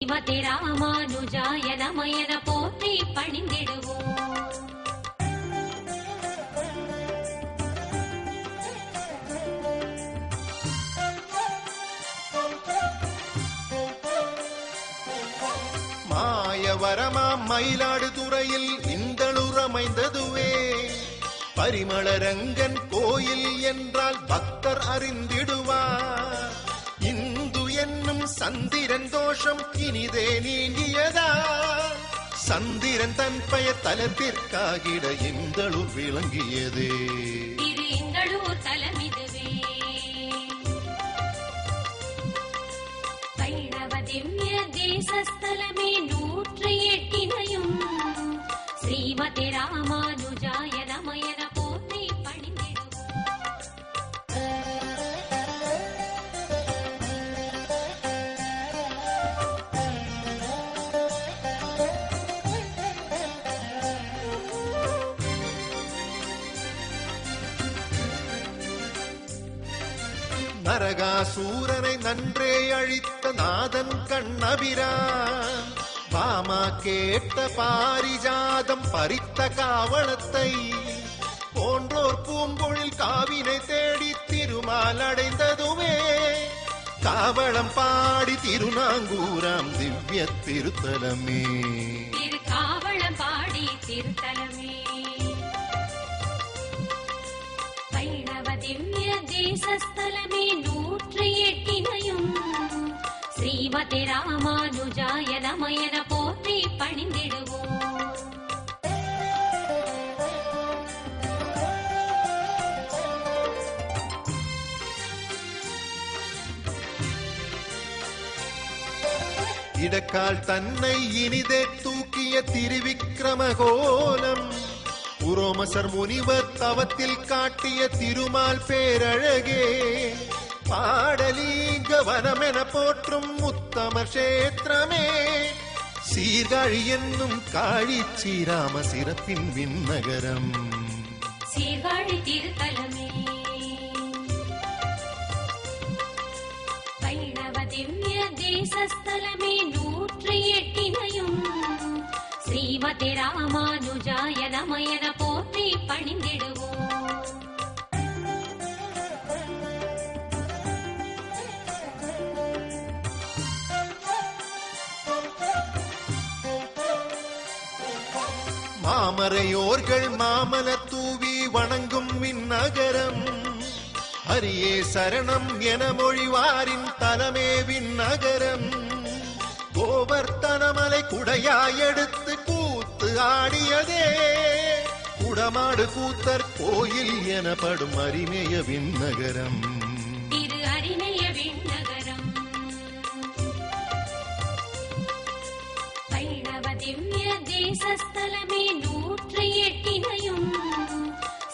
ஸ்ரீமதே ராமானுஜாய நமயன போற்றி பணிந்திடுவோம். மாயவரமாம் மயிலாடுதுறையில் இந்தளுரமைந்ததுவே பரிமளரங்கன் கோயில் என்றால் பக்தர் அறிந்திடுவார். இந்து என்னும் சந்திரன் தோஷம் இனிதே நீங்கியதா, சந்திரன் தன் பெயர் தலத்திற்காகிட இந்தளூர் விளங்கியதே. திரு இந்தளூர் தலமிதுவே. வைணவ திவ்ய தேசஸ்தலமே 108 ஸ்ரீமதே ராமானுஜாய நமயன போற்றி பணிந்திடுவோம். நரகாசூரனை நன்றே அழித்த நாதன் கண்ணபிரான், பாமா கேட்ட பாரிஜாதம் பறித்த காவளத்தை போன்றோர் பூம்பொழில் காவினை தேடி திருமால் அடைந்ததுவே. காவளம் பாடி திருநாங்கூராம் திவ்ய திருத்தலமே. திரு காவளம் பாடி திருத்தலமே. வைணவ திவ்ய தேசஸ்தலமே 108 ஸ்ரீமதே ராமானுஜாய நமயன போற்றி பணிந்திடுவோம். இடக்கால் தன்னை இனிதே தூக்கிய திருவிக்கிரமகோலம், புரோமசர் முனிவர் தவத்தில் காட்டிய திருமால் பேரழகே. பாடலீங்க வனமென போற்றும் உத்தம கஷேத்திரமே, சீர்காழி என்னும் காழி ஸ்ரீராம சிறப்பின் விண்ணகரம். சீர்காழி திருத்தலமே. வைணவ திவ்ய தேசஸ்தலமே 108 ஸ்ரீமதே ராமானுஜாய நமயன போற்றி பணிந்திடுவோம். மாமரையோர்கள் மாமல தூவி வணங்கும் விண்ணகரம், ஹரியே சரணம் என மொழிவாரின் தலமே விண்ணகரம். கோவர்த்தனமலை குடையாயெடுத்து கூத்து ஆடியதே, குடமாடு கூத்தர் கோயில் எனப்படும் அரிமேய விண்ணகரம். திரு அரிமேய விண்ணகரம். வைணவ திவ்ய தேசஸ்தலமே 108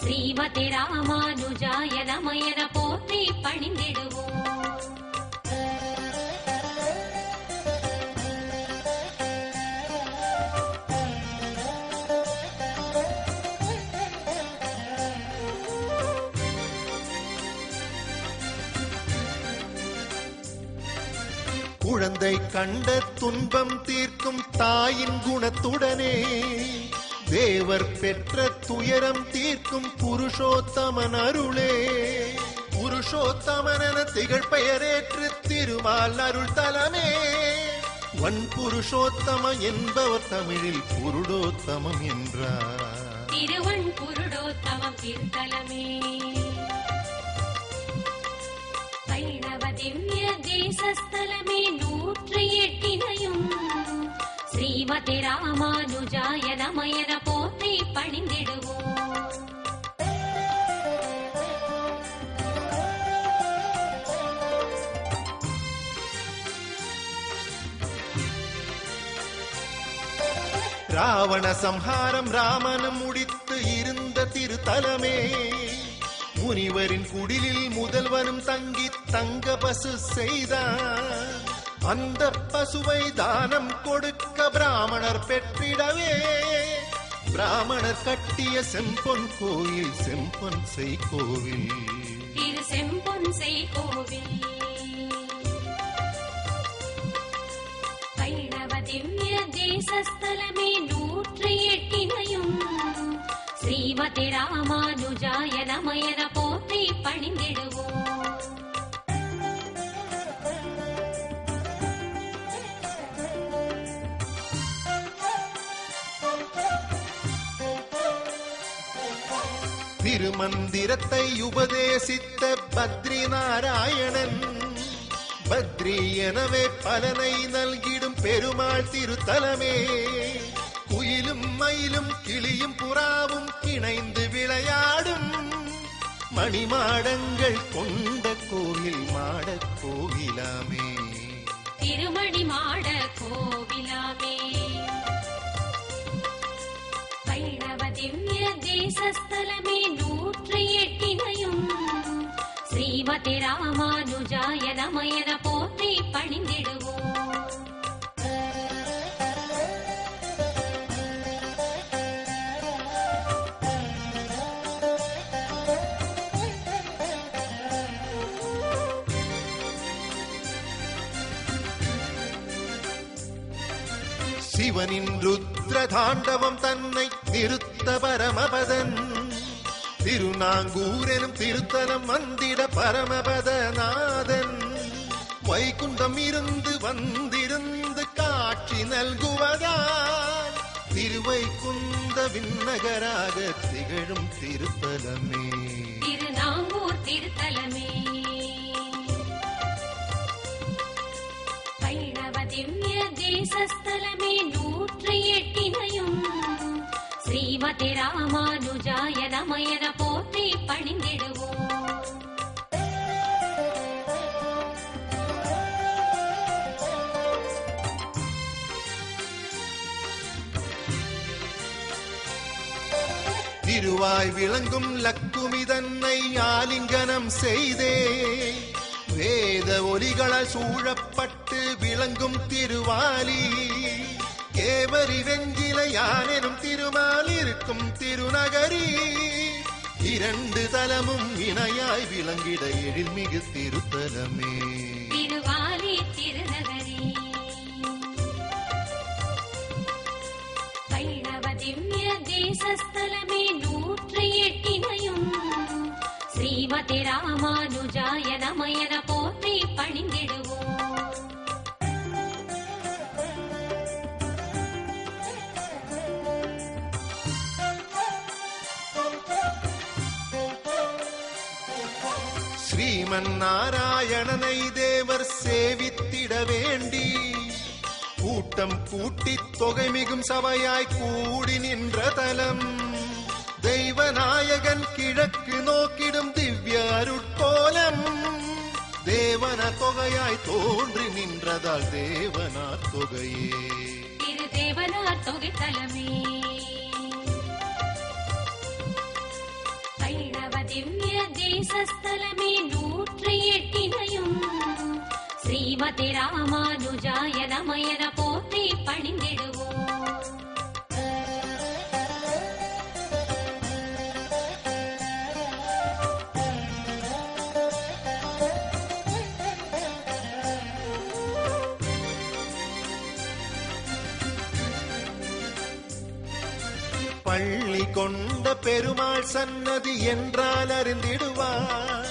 ஸ்ரீமதே ராமானுஜாய நமயன போற்றி பணிந்திடுவோம். குழந்தை கண்ட துன்பம் தீர்க்கும் தாயின் குணத்துடனே, தேவர் பெற்ற துயரம் தீர்க்கும் புருஷோத்தமன் அருளே. புருஷோத்தமன் என திகழ் பெயரேற்று திருமால் அருள் தலமே. வன் புருஷோத்தம என்பவர் தமிழில் புருடோத்தமம் என்றார். திருவன் புருடோத்தமம் திருத்தலமே. வைணவ திவ்ய தேசஸ்தலமே 108 ஸ்ரீமதே ராமானுஜாய நமயன போற்றி பணிந்திடுவோம். ராவண சம்ஹாரம் ராமனும் முடித்து இருந்த திருத்தலமே, முனிவரின் குடிலில் முதல்வனும் தங்கி தங்க பசு செய்தார். அந்த பசுவை தானம் கொடுக்க பிராமணர் பெற்றிடவே, பிராமணர் கட்டிய செம்பொன் கோயில் செம்பொன் செய் கோவில். திரு செம்பொன் செய் கோவில். திவ்ய தேசஸ்தலமே 108 ஸ்ரீமதி ராமானுஜாய நமயன போற்றி பணிந்திடுவோம். திருமந்திரத்தை உபதேசித்த பத்ரி நாராயணன் பத்ரி எனவே பலனை நல்கிடும் பெருமாள் திருத்தலமே. குயிலும் மயிலும் கிளியும் புறாவும் இணைந்து விளையாடும் மணிமாடங்கள் கொண்ட கோவில் மாடக் கோவிலாமே. திருமணி மாட கோவிலாமே. வைணவ திவ்ய தேசஸ்தலமே 108 ஸ்ரீமதி ராமானுஜாய நமயன போற்றி பணிந்திடுவோம். சிவனின் ருத்ர தாண்டவம் தன்னை நிறுத்த பரமபதன் திருநாங்கூரெனும் திருத்தலம் வந்திட பரமபதநாதன் வைகுண்டம் இருந்து வந்திருந்து காட்சி நல்குவதால் திருவைகுந்த விண்ணகராக திகழும் திருத்தலமே. திருநாங்கூர் திருத்தலமே. வைணவ திவ்ய தேசஸ்தலமே 108 ஸ்ரீமதி ராமானுஜாய நமயன போற்றி பணிந்திடுவோம். திருவாய் விளங்கும் லக்குமி தன்னை ஆலிங்கனம் செய்தே வேத ஒலிகளால் சூழப்பட்டு விளங்கும் திருவாலி கேவரி வெஞ்சில யானெனும் திருமால் இருக்கும் திருநகரி 2 தலமும் இணையாய் விளங்கிட எழில்மிகு திருத்தலமே. திருவாலி திருநகரி. வைணவ திவ்ய தேசஸ்தலமே 108 ஸ்ரீமதி ராமானுஜாய நமயன போற்றி பணிந்திடுவோம். ஸ்ரீமன் நாராயணனை தேவர் சேவித்திட வேண்டி கூட்டம் கூட்டி தொகை மிகும் சபையாய் கூடி நின்ற தலம் தெய்வநாயகன் கிழக்கு நோக்கிடும் திவ்ய அருட்கோலம் தேவன தொகையாய் தோன்றி நின்றதால் தேவனார் தொகையே. திரு தேவனார் தொகை தலமே. வைணவ திவ்ய தேசஸ்தலமே 108 ஸ்ரீமதி ராமானுஜாய நமயன போற்றி பணிந்திடுவோம். பள்ளி கொண்ட பெருமாள் சன்னதி என்றால் அறிந்திடுவார்.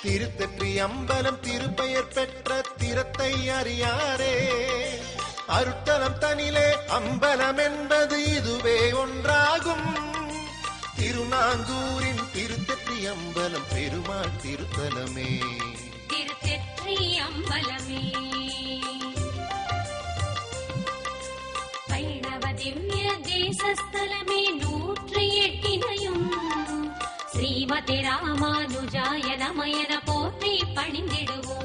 திருத்தெற்றி அம்பலம் திருப்பெயர் பெற்ற திறத்தை அறியாரே. அருட்டலம் தனிலே அம்பலம் என்பது இதுவே ஒன்றாகும். திருநாங்கூரின் திருத்தெற்றி அம்பலம் பெருமாள் திருத்தலமே. திருத்தெற்றி அம்பலமே. வைணவ திவ்ய தேசஸ்தலமே 108 ஸ்ரீமதி ராமானுஜாய நமயன போற்றி பணிந்திடுவோம்.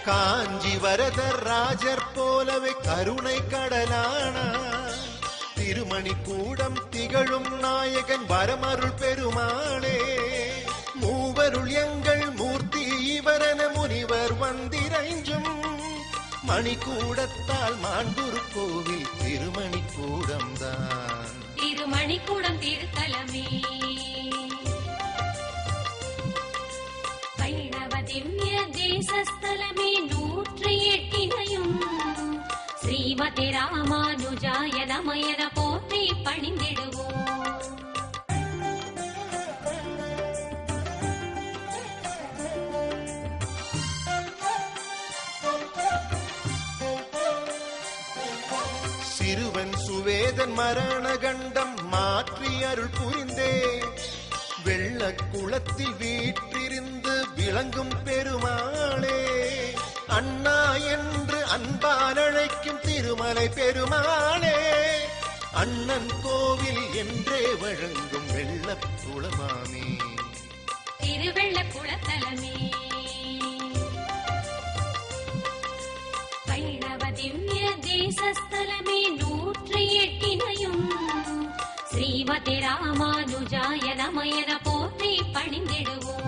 காஞ்சி வரதர் ராஜர் போலவே கருணை கடலான திருமணி கூடம் திகழும் நாயகன் வரமருள் பெருமாளே. மூவருள் எங்கள் மூர்த்தி இவரென முனிவர் வந்திரைஞ்சும் மணிக்கூடத்தால் மாண்புரு கோவில் திருமணி கூடம்தான். திரு திருமணிக்கூடம் திருத்தலமே வைணவ திவ்ய தேசஸ்தலமே 108 ஸ்ரீமதி ராமானுஜாய நமயன போற்றி பணிந்திடுவோம். சிறுவன் சுவேதன் மரண கண்டம் மாற்றி அருள் புரிந்தே வெள்ள குளத்தில் வீற்றிருந்து விளங்கும் பெருமாளே அண்ணா என்று அன்பால் அழைக்கும் திருமலை பெருமாளே அண்ணன் கோவில் என்றே வழங்கும் வெள்ள குளமாமே திருவெள்ள குளத்தலமே வைணவ திவ்ய தேசஸ்தலமே 108 ஸ்ரீமதி ராமானுஜாய நமயன போற்றி பணிந்திடுவோம்.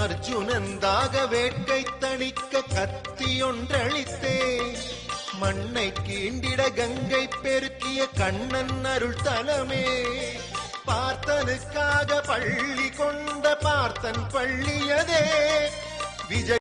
அர்ஜுனன் தாக வேட்கை தணிக்க கத்தியொன்றளித்தே மண்ணை கீண்டிட கங்கை பெருக்கிய கண்ணன் அருள் தலமே பார்த்தனுக்காக பள்ளி கொண்ட பார்த்தன் பள்ளியதே விஜய